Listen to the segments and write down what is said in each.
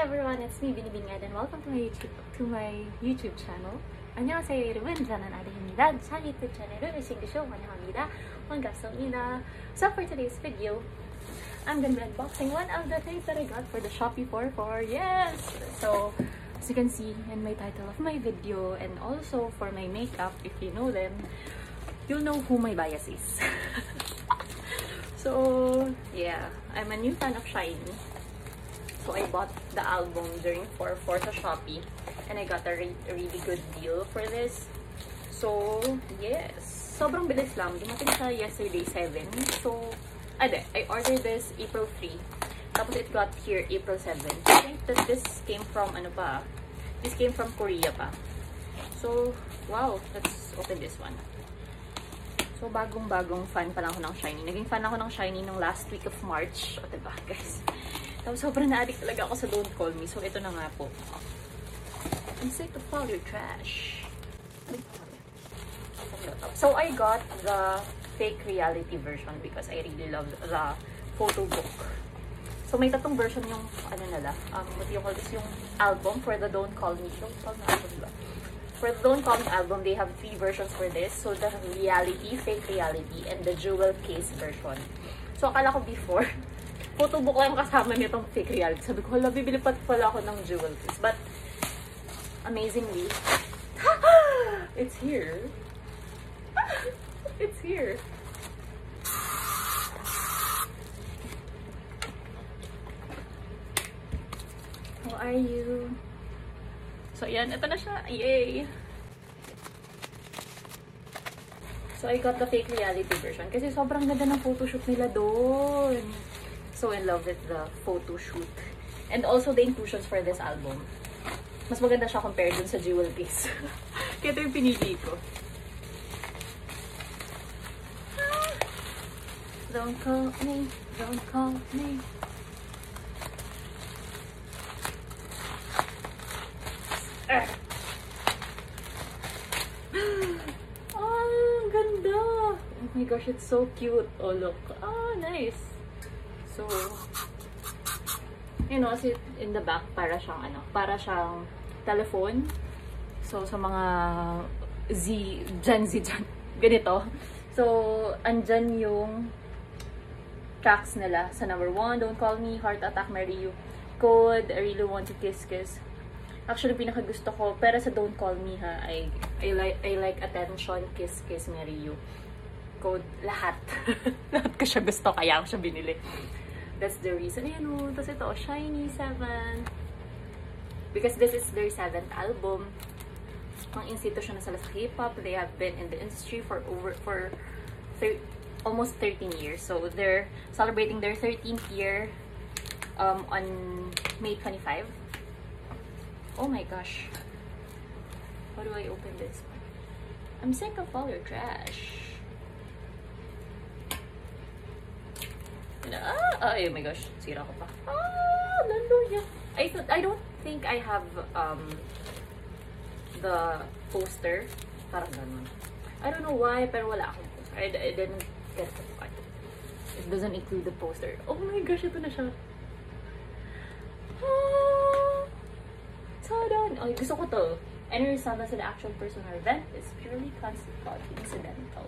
everyone, it's me Binibingad and welcome to my YouTube channel. 안녕하세요 여러분, 저는 아리입니다. 제 유튜브 채널을 시청해주셔서 환영합니다. 반갑습니다. So for today's video, I'm gonna be unboxing one of the things that I got for the Shopee 4/4. Yes! So as you can see in my title of my video and also for my makeup, if you know them, you'll know who my bias is. So yeah, I'm a new fan of SHINee. So I bought the album during 4/4 sa Shopee and I got a really good deal for this. So yes, sobrang bilis lang. Dumating siya yesterday 7. So I ordered this April 3. Tapos it got here April 7. I think that this came from This came from Korea pa. So wow, let's open this one. So bagong-bagong fan pa lang ako ng SHINee. Naging fan ako ng SHINee nung last week of March. O diba guys? Tapos sobrang na-addict talaga ako sa Don't Call Me. So, ito na nga po. I'm sick of all your trash. So, I got the fake reality version because I really love the photo book. So, may tatlong version yung, what do you call this? Yung album for the Don't Call Me. Don't Call Me album, diba? For the Don't Call Me album, they have 3 versions for this. So, the reality, fake reality, and the jewel case version. So, akala ko before, photo book lang kasama nitong fake reality. Sabi ko, hala, bibili pa pala ako ng jewel case. But, amazingly, it's here. It's here. How are you? So, yan. Ito na siya. Yay! So, I got the fake reality version. Kasi sobrang ganda ng photoshoot nila doon. So in love with the photo shoot and also the inclusions for this album. Mas maganda siya compared dun sa jewel case. Kaya ito yung pinili ko. Don't call me, don't call me. Oh, ganda! Oh my gosh, it's so cute. Oh look, nice. So, you know, in the back, para siyang telephone. So, sa mga Gen Z, ganito. So, andyan yung tracks nila sa number 1, Don't Call Me, Heart Attack, Marry You, Code, I Really Want to Kiss Kiss. Actually, pinakagusto ko, pero sa Don't Call Me ha, I like Attention, Kiss Kiss, Marry You. Code, lahat. Lahat ko siya gusto, kaya ako siya binili. That's the reason. Ayan o. Tapos ito, SHINee 7. Because this is their 7th album. Ang institusyon na sila sa K-pop. They have been in the industry for almost 13 years. So, they're celebrating their 13th year on May 25. Oh my gosh. How do I open this? I'm sick of all your trash. Oh my gosh, sira ko pa. Hallelujah. I don't think I have the poster. Parang ganun. I don't know why, pero wala akong poster. I didn't get the part. It doesn't include the poster. Oh my gosh, ito na siya. So done. Okay, gusto ko to. Any resemblance to the actual person or event is purely coincidental.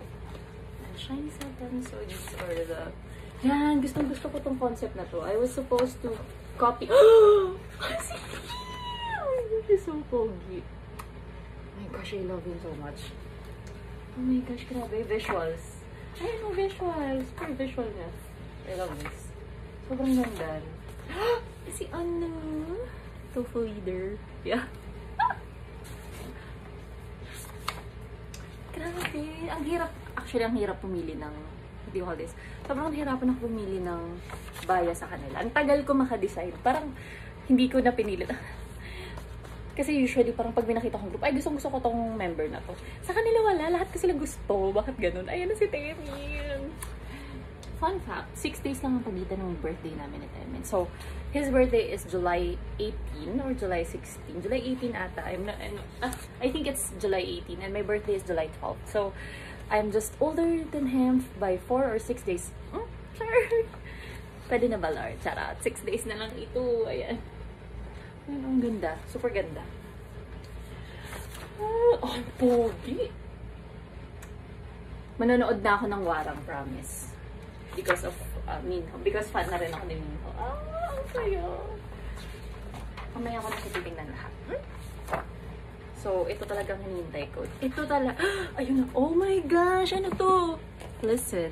And SHINee 7, so these are the... Yan, gusto ko tong concept na to. I was supposed to copy. Oh my gosh, he's so pogi. Oh my gosh, I love him so much. Oh my gosh, grabe. Visuals. I know visuals. Super visual niya. I love this. Sobrang ganda. Si ano? Tofu leader. Yeah. Grabe. Ang hirap. Actually, ang hirap pumili ng sobrang hirapan ako pumili ng bias sa kanila. Ang tagal ko maka-design. Parang hindi ko na pinili. Kasi usually parang pag binakita kong group, ay gusto ko tong member na to. Sa kanila wala. Lahat kasi sila gusto. Bakit ganun? Ayan na si Temin. Fun fact, 6 days lang ang pagitan ng birthday namin ni Temin. So, his birthday is July 18 or July 16. July 18 ata. I think it's July 18 and my birthday is July 12. So, I'm just older than him by 4 or 6 days. Sure. Pwede na ba, Lord? Charot. 6 days na lang ito. Ayan. Ang ganda. Super ganda. Oh, ang pogi. Manonood na ako ng Warang, promise. Because of Minho. Because fan na rin ako ni Minho. Ang sayo. Mamaya ko na siya titignan lahat. So, ito talagang hinihintay ko. Ito talaga. Ayun na. Oh my gosh! Ano to? Listen.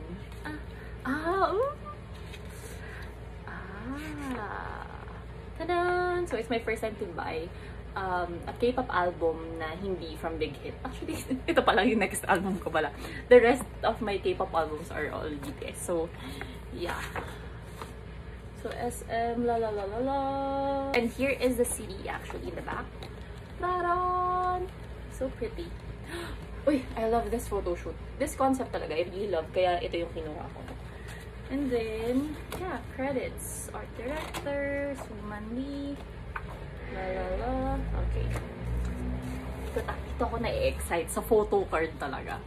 Tadan! So, it's my first time to buy a K-pop album na hindi from Big Hit. Actually, ito pala yung next album ko pala. The rest of my K-pop albums are all BTS. So, yeah. So, SM, la la la la la. And here is the CD actually in the back. Taran! So pretty. Uy, I love this photo shoot. This concept talaga, I really love. Kaya ito yung kinuha ko. And then, yeah, credits. Art director, Suman Lee. La la la. Okay. Ito ako na-excite sa photo card talaga.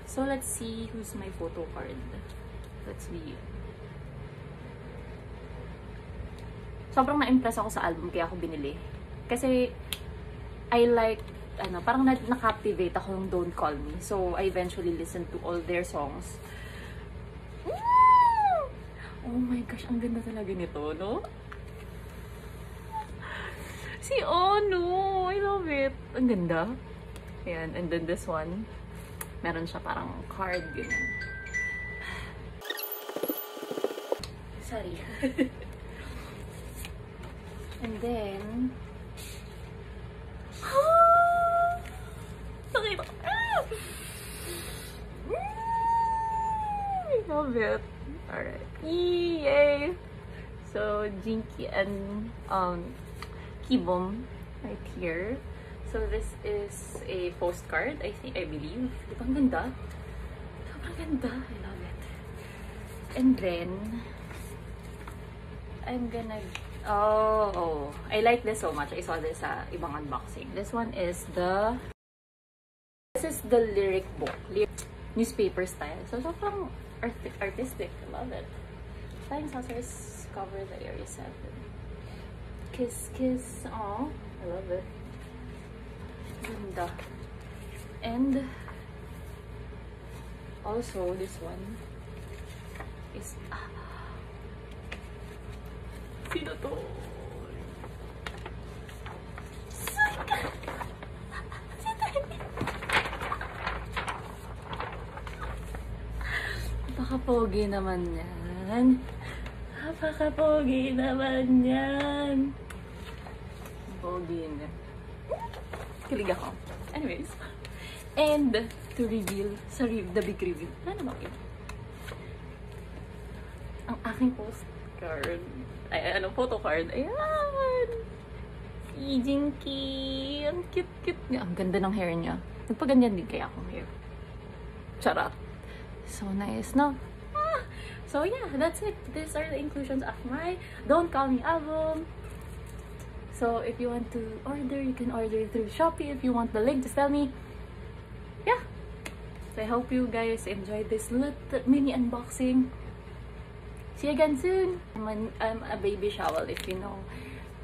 So, let's see who's my photo card. Let's be... Sobrang na-impress ako sa album kaya ako binili. Kasi, I like, parang na-captivate ako yung Don't Call Me. So, I eventually listened to all their songs. Oh my gosh, ang ganda talaga nito, no? Si Ono! I love it! Ang ganda. Ayan, and then this one, meron siya parang card, ganyan. Sorry. And then, nakita ko. I love it. Alright. Yay! So, Jinky and Kibom right here. So, this is a postcard, I believe. Diba ang ganda? Sobrang ganda. I love it. And then, I'm gonna... Oh, I like this so much. I saw this sa ibang unboxing. This one is the... This is the lyric book. Newspaper style. So, sobrang artistic. I love it. Flying saucers cover the Area 7. Kiss, kiss. Aww. I love it. Ganda. And also, this one is... Sino to? Napaka-pogi naman yan. Napaka-pogi naman yan. Pogi niya. Kilig ako. Anyways. And to reveal sa the big reveal. Ano ba yun? Ang aking postcard. Ay, photo card. Ayan! Si Jinky. Ang cute-cute niya. Ang ganda ng hair niya. Nagpaganyan din kaya akong hair. Charot. So nice, no? So yeah, that's it. These are the inclusions of my Don't Call Me album. So if you want to order, you can order through Shopee. If you want the link, just tell me. Yeah. So I hope you guys enjoyed this little mini unboxing. See you again soon. I'm a baby shower. If you know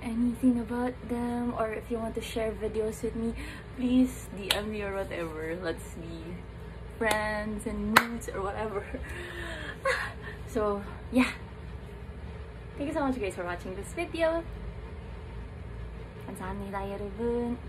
anything about them or if you want to share videos with me, please DM me or whatever. Let's be friends and moods or whatever. So yeah, thank you so much guys for watching this video. 감사합니다 여러분.